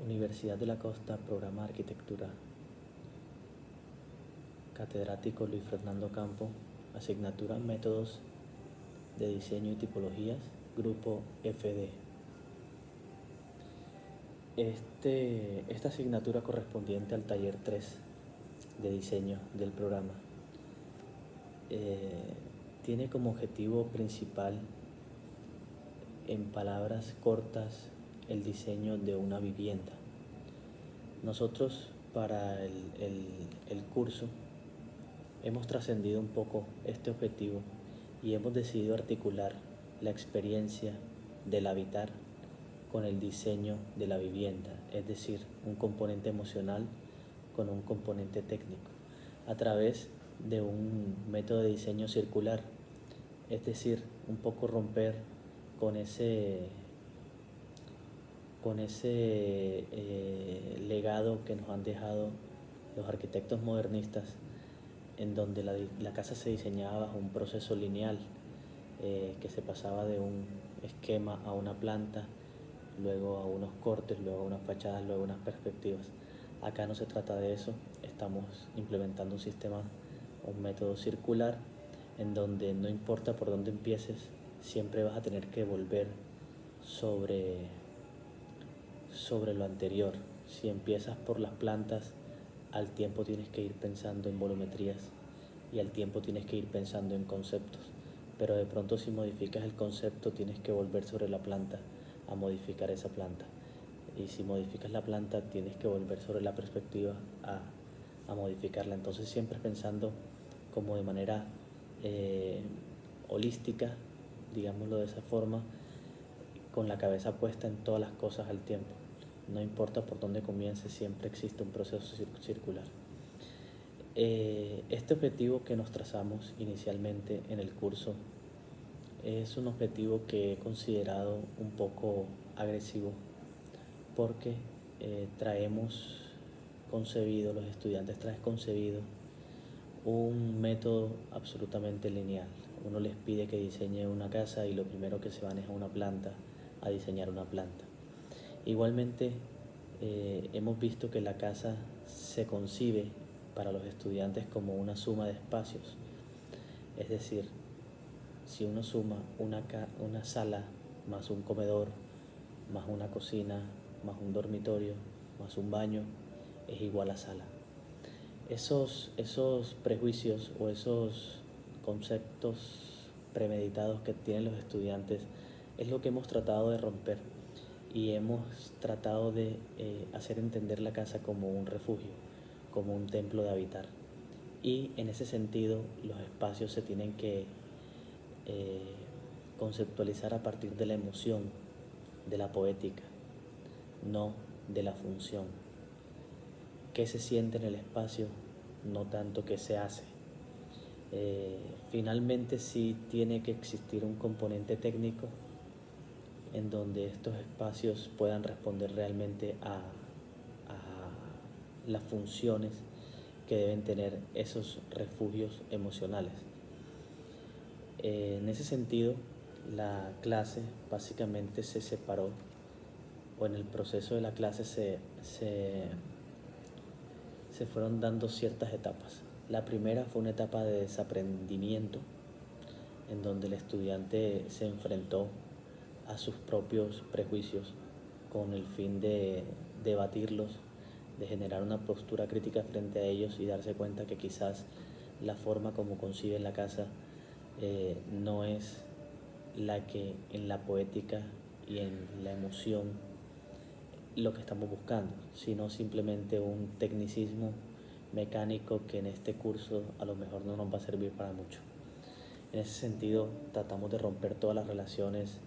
Universidad de la Costa, Programa de Arquitectura, catedrático Luis Fernando Campo, asignatura Métodos de Diseño y Tipologías, Grupo FD. Esta asignatura correspondiente al taller 3 de diseño del programa tiene como objetivo principal, en palabras cortas, el diseño de una vivienda. Nosotros para el curso hemos trascendido un poco este objetivo y hemos decidido articular la experiencia del habitar con el diseño de la vivienda, es decir, un componente emocional con un componente técnico, a través de un método de diseño circular, es decir, un poco romper con ese legado que nos han dejado los arquitectos modernistas, en donde la casa se diseñaba bajo un proceso lineal, que se pasaba de un esquema a una planta, luego a unos cortes, luego a unas fachadas, luego a unas perspectivas. Acá no se trata de eso, estamos implementando un sistema, un método circular, en donde no importa por dónde empieces, siempre vas a tener que volver sobre lo anterior. Si empiezas por las plantas, al tiempo tienes que ir pensando en volumetrías y al tiempo tienes que ir pensando en conceptos, pero de pronto si modificas el concepto tienes que volver sobre la planta a modificar esa planta, y si modificas la planta tienes que volver sobre la perspectiva a modificarla. Entonces siempre pensando como de manera holística, digámoslo de esa forma, con la cabeza puesta en todas las cosas al tiempo. No importa por dónde comiences, siempre existe un proceso circular. Este objetivo que nos trazamos inicialmente en el curso es un objetivo que he considerado un poco agresivo, porque los estudiantes traen concebido un método absolutamente lineal. Uno les pide que diseñe una casa y lo primero que se van es a una planta, a diseñar una planta. Igualmente, hemos visto que la casa se concibe para los estudiantes como una suma de espacios. Es decir, si uno suma una sala más un comedor, más una cocina, más un dormitorio, más un baño, es igual a sala. Esos prejuicios o esos conceptos premeditados que tienen los estudiantes es lo que hemos tratado de romper, y hemos tratado de hacer entender la casa como un refugio, como un templo de habitar. Y en ese sentido los espacios se tienen que conceptualizar a partir de la emoción, de la poética, no de la función. ¿Qué se siente en el espacio? No tanto qué se hace. Finalmente sí tiene que existir un componente técnico en donde estos espacios puedan responder realmente a las funciones que deben tener esos refugios emocionales. En ese sentido, la clase básicamente se separó, o en el proceso de la clase se fueron dando ciertas etapas. La primera fue una etapa de desaprendimiento, en donde el estudiante se enfrentó a sus propios prejuicios con el fin de debatirlos, de generar una postura crítica frente a ellos y darse cuenta que quizás la forma como conciben la casa no es la que en la poética y en la emoción lo que estamos buscando, sino simplemente un tecnicismo mecánico que en este curso a lo mejor no nos va a servir para mucho. En ese sentido, tratamos de romper todas las relaciones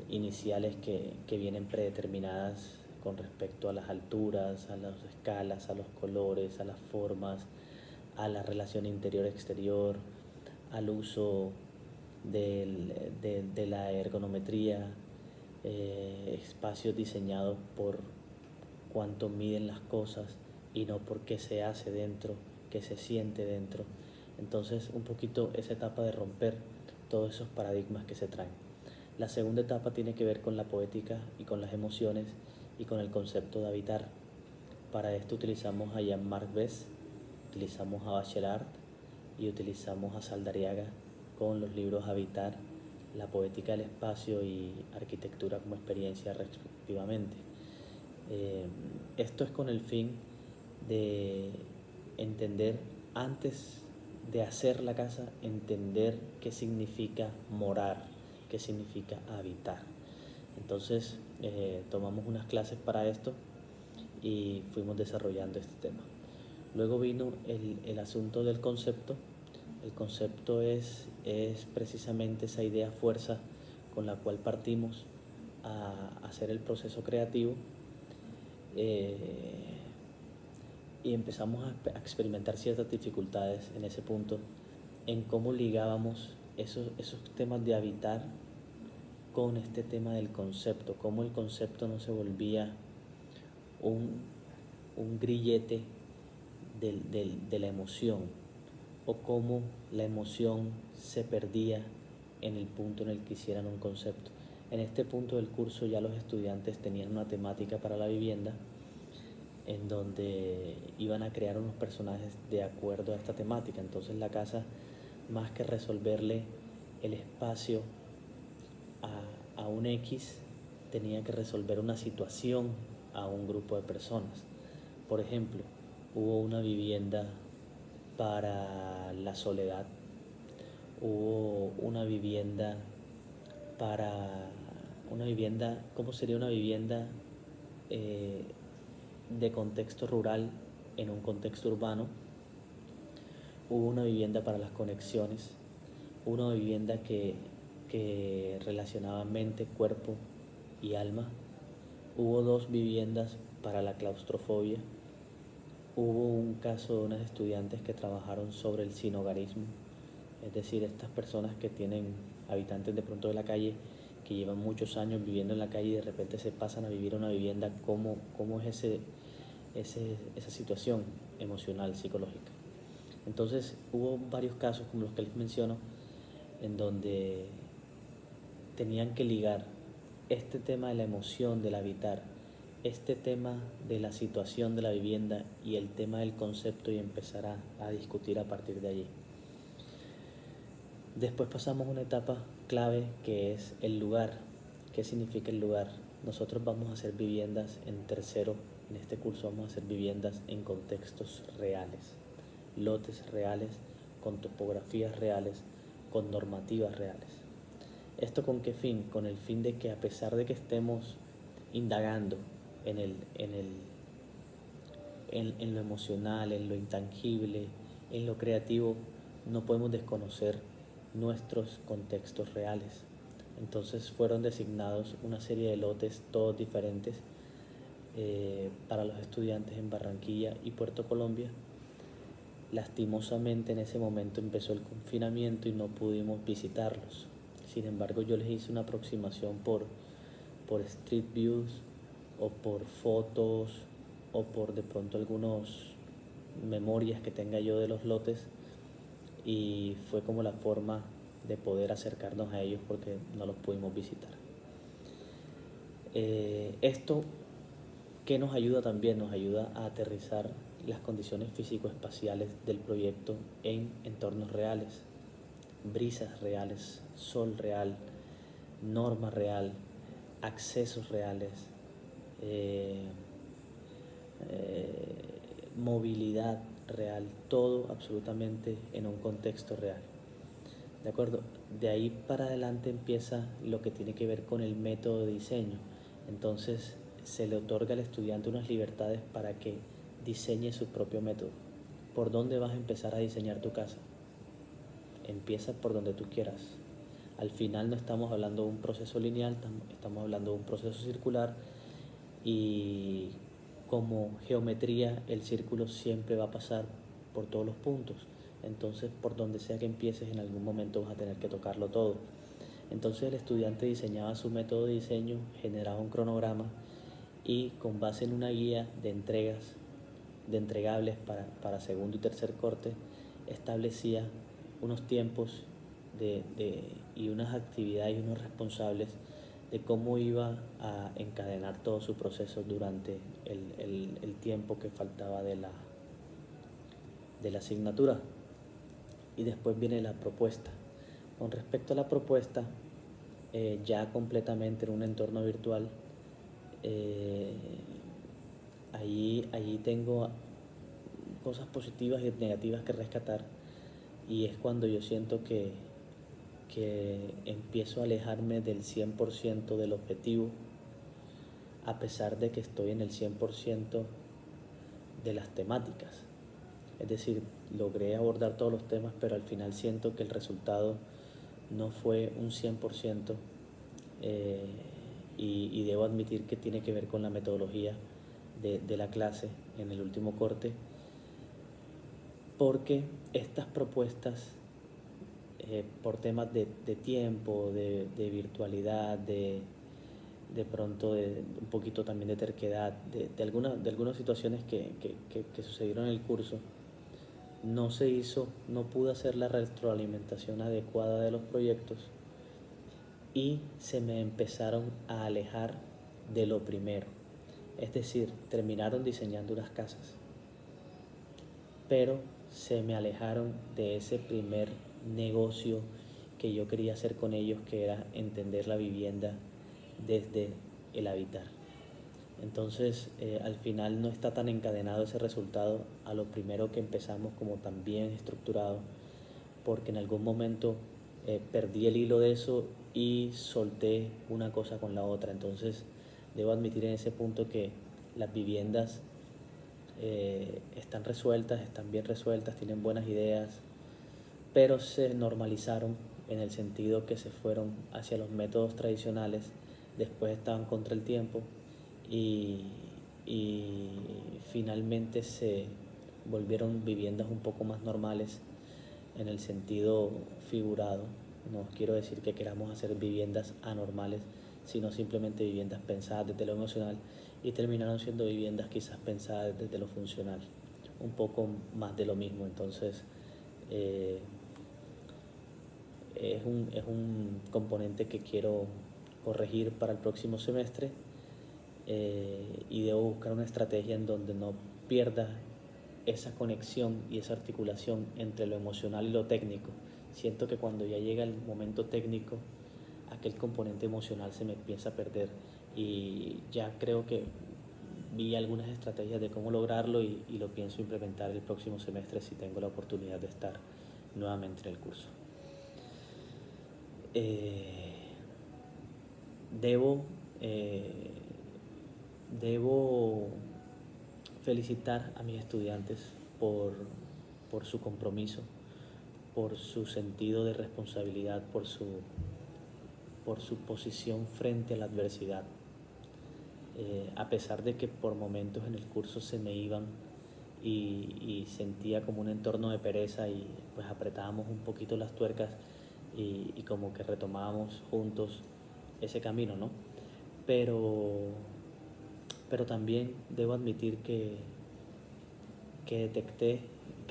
iniciales que vienen predeterminadas con respecto a las alturas, a las escalas, a los colores, a las formas, a la relación interior-exterior, al uso de la ergonometría, espacios diseñados por cuánto miden las cosas y no por qué se hace dentro, qué se siente dentro. Entonces, un poquito esa etapa de romper todos esos paradigmas que se traen. La segunda etapa tiene que ver con la poética y con las emociones, y con el concepto de habitar. Para esto utilizamos a Jean-Marc Bess, utilizamos a Bachelard y utilizamos a Saldariaga con los libros Habitar, La poética del espacio y Arquitectura como experiencia respectivamente. Esto es con el fin de entender, antes de hacer la casa, entender qué significa morar, qué significa habitar. Entonces tomamos unas clases para esto y fuimos desarrollando este tema. Luego vino el asunto del concepto. El concepto es precisamente esa idea fuerza con la cual partimos a hacer el proceso creativo, y empezamos a experimentar ciertas dificultades en ese punto, en cómo ligábamos esos temas de habitar con este tema del concepto, cómo el concepto no se volvía un grillete de la emoción, o cómo la emoción se perdía en el punto en el que hicieran un concepto. En este punto del curso ya los estudiantes tenían una temática para la vivienda, en donde iban a crear unos personajes de acuerdo a esta temática. Entonces la casa, más que resolverle el espacio a un X, tenía que resolver una situación a un grupo de personas. Por ejemplo, hubo una vivienda para la soledad, hubo una vivienda ¿cómo sería una vivienda de contexto rural en un contexto urbano? Hubo una vivienda para las conexiones, una vivienda que relacionaba mente, cuerpo y alma. Hubo 2 viviendas para la claustrofobia. Hubo un caso de unas estudiantes que trabajaron sobre el sinhogarismo, es decir, estas personas que tienen habitantes de pronto de la calle, que llevan muchos años viviendo en la calle y de repente se pasan a vivir a una vivienda. ¿Cómo es esa situación emocional, psicológica? Entonces hubo varios casos como los que les menciono, en donde tenían que ligar este tema de la emoción, del habitar, este tema de la situación de la vivienda y el tema del concepto, y empezar a discutir a partir de allí. Después pasamos a una etapa clave, que es el lugar. ¿Qué significa el lugar? Nosotros vamos a hacer viviendas en tercero. En este curso vamos a hacer viviendas en contextos reales, lotes reales, con topografías reales, con normativas reales. ¿Esto con qué fin? Con el fin de que, a pesar de que estemos indagando en lo emocional, en lo intangible, en lo creativo, no podemos desconocer nuestros contextos reales. Entonces fueron designados una serie de lotes, todos diferentes, para los estudiantes en Barranquilla y Puerto Colombia. Lastimosamente en ese momento empezó el confinamiento y no pudimos visitarlos. Sin embargo, yo les hice una aproximación por Street Views, o por fotos, o por de pronto algunas memorias que tenga yo de los lotes, y fue como la forma de poder acercarnos a ellos, porque no los pudimos visitar. Esto, ¿qué nos ayuda también? Nos ayuda a aterrizar las condiciones físico-espaciales del proyecto en entornos reales, brisas reales, sol real, norma real, accesos reales, movilidad real, todo absolutamente en un contexto real. ¿De acuerdo? De ahí para adelante empieza lo que tiene que ver con el método de diseño. Entonces se le otorga al estudiante unas libertades para que diseñe su propio método. ¿Por dónde vas a empezar a diseñar tu casa? Empieza por donde tú quieras. Al final no estamos hablando de un proceso lineal, estamos hablando de un proceso circular, y como geometría el círculo siempre va a pasar por todos los puntos. Entonces, por donde sea que empieces, en algún momento vas a tener que tocarlo todo. Entonces el estudiante diseñaba su método de diseño, generaba un cronograma, y con base en una guía de entregas, de entregables para segundo y tercer corte, establecía unos tiempos y unas actividades y unos responsables de cómo iba a encadenar todo su proceso durante el tiempo que faltaba de la asignatura. Y después viene la propuesta. Con respecto a la propuesta, ya completamente en un entorno virtual, allí tengo cosas positivas y negativas que rescatar, y es cuando yo siento que empiezo a alejarme del 100% del objetivo, a pesar de que estoy en el 100% de las temáticas. Es decir, logré abordar todos los temas, pero al final siento que el resultado no fue un 100%, y debo admitir que tiene que ver con la metodología de la clase en el último corte, porque estas propuestas, por temas de tiempo, de virtualidad, de pronto un poquito también de terquedad, de algunas situaciones que sucedieron en el curso, no pude hacer la retroalimentación adecuada de los proyectos, y se me empezaron a alejar de lo primero. Es decir, terminaron diseñando unas casas, pero se me alejaron de ese primer negocio que yo quería hacer con ellos, que era entender la vivienda desde el habitar. Entonces, al final no está tan encadenado ese resultado a lo primero que empezamos, como tan bien estructurado, porque en algún momento perdí el hilo de eso y solté una cosa con la otra. Entonces, debo admitir en ese punto que las viviendas están resueltas, están bien resueltas, tienen buenas ideas, pero se normalizaron en el sentido que se fueron hacia los métodos tradicionales, después estaban contra el tiempo, y finalmente se volvieron viviendas un poco más normales en el sentido figurado. No quiero decir que queramos hacer viviendas anormales, sino simplemente viviendas pensadas desde lo emocional, y terminaron siendo viviendas quizás pensadas desde lo funcional, un poco más de lo mismo. Entonces, es un componente que quiero corregir para el próximo semestre, y debo buscar una estrategia en donde no pierda esa conexión y esa articulación entre lo emocional y lo técnico. Siento que cuando ya llega el momento técnico, aquel componente emocional se me empieza a perder, y ya creo que vi algunas estrategias de cómo lograrlo, y lo pienso implementar el próximo semestre si tengo la oportunidad de estar nuevamente en el curso. Debo felicitar a mis estudiantes por su compromiso, por su sentido de responsabilidad, por su posición frente a la adversidad. A pesar de que por momentos en el curso se me iban y sentía como un entorno de pereza, y pues apretábamos un poquito las tuercas y como que retomábamos juntos ese camino, ¿no? Pero también debo admitir que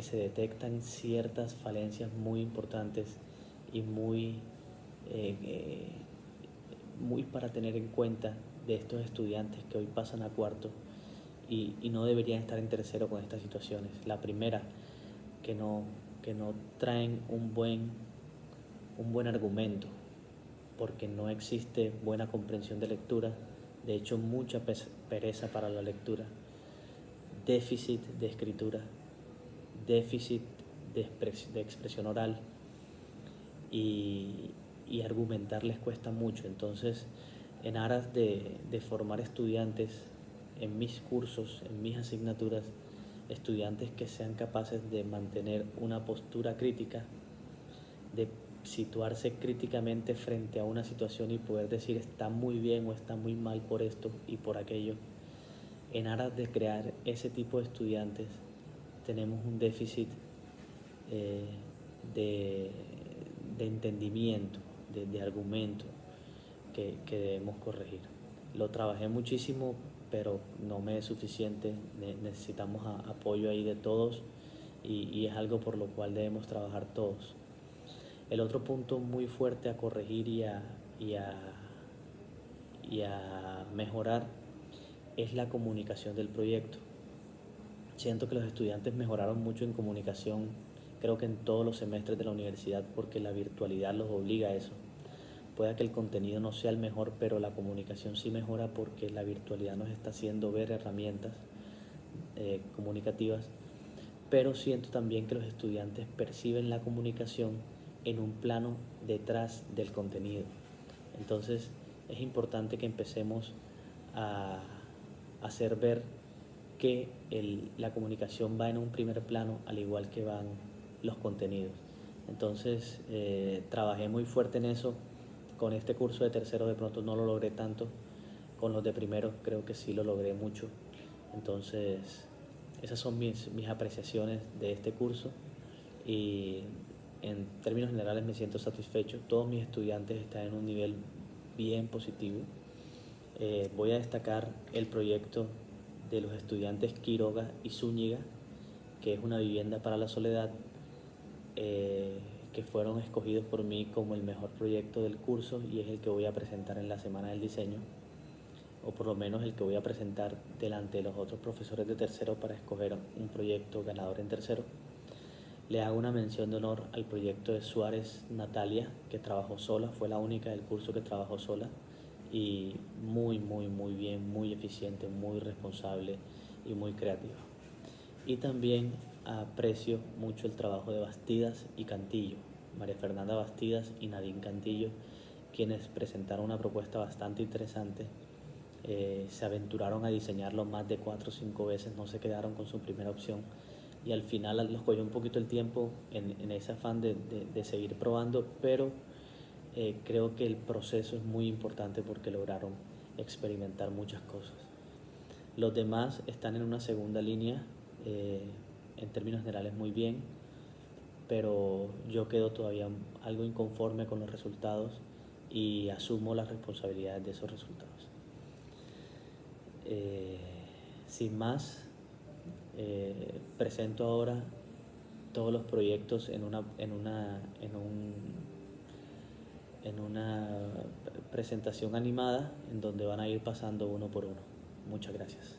se detectan ciertas falencias muy importantes y muy para tener en cuenta de estos estudiantes que hoy pasan a cuarto y no deberían estar en tercero con estas situaciones. La primera, que no traen un buen argumento, porque no existe buena comprensión de lectura, de hecho mucha pereza para la lectura, déficit de escritura, déficit de expresión oral, y argumentar les cuesta mucho. Entonces, en aras de formar estudiantes en mis cursos, en mis asignaturas, estudiantes que sean capaces de mantener una postura crítica, de situarse críticamente frente a una situación y poder decir está muy bien o está muy mal por esto y por aquello. En aras de crear ese tipo de estudiantes, tenemos un déficit de entendimiento, de argumento que debemos corregir. Lo trabajé muchísimo, pero no me es suficiente. Necesitamos apoyo ahí de todos, y es algo por lo cual debemos trabajar todos. El otro punto muy fuerte a corregir y a y a mejorar es la comunicación del proyecto. Siento que los estudiantes mejoraron mucho en comunicación, creo que en todos los semestres de la universidad, porque la virtualidad los obliga a eso. Puede que el contenido no sea el mejor, pero la comunicación sí mejora porque la virtualidad nos está haciendo ver herramientas comunicativas, pero siento también que los estudiantes perciben la comunicación en un plano detrás del contenido. Entonces es importante que empecemos a hacer ver que la comunicación va en un primer plano al igual que van los contenidos. Entonces trabajé muy fuerte en eso. Con este curso de tercero de pronto no lo logré tanto, con los de primero creo que sí lo logré mucho. Entonces esas son mis apreciaciones de este curso y en términos generales me siento satisfecho. Todos mis estudiantes están en un nivel bien positivo. Voy a destacar el proyecto de los estudiantes Quiroga y Zúñiga, que es una vivienda para la soledad, que fueron escogidos por mí como el mejor proyecto del curso y es el que voy a presentar en la Semana del Diseño, o por lo menos el que voy a presentar delante de los otros profesores de tercero para escoger un proyecto ganador en tercero. Le hago una mención de honor al proyecto de Suárez Natalia, que trabajó sola, fue la única del curso que trabajó sola y muy bien, muy eficiente, muy responsable y muy creativa. Y también aprecio mucho el trabajo de Bastidas y Cantillo, María Fernanda Bastidas y Nadine Cantillo, quienes presentaron una propuesta bastante interesante. Se aventuraron a diseñarlo más de 4 o 5 veces, no se quedaron con su primera opción y al final los cogió un poquito el tiempo en ese afán de seguir probando, pero creo que el proceso es muy importante porque lograron experimentar muchas cosas. Los demás están en una segunda línea, en términos generales muy bien, pero yo quedo todavía algo inconforme con los resultados y asumo las responsabilidades de esos resultados. Sin más, presento ahora todos los proyectos en una presentación animada en donde van a ir pasando uno por uno. Muchas gracias.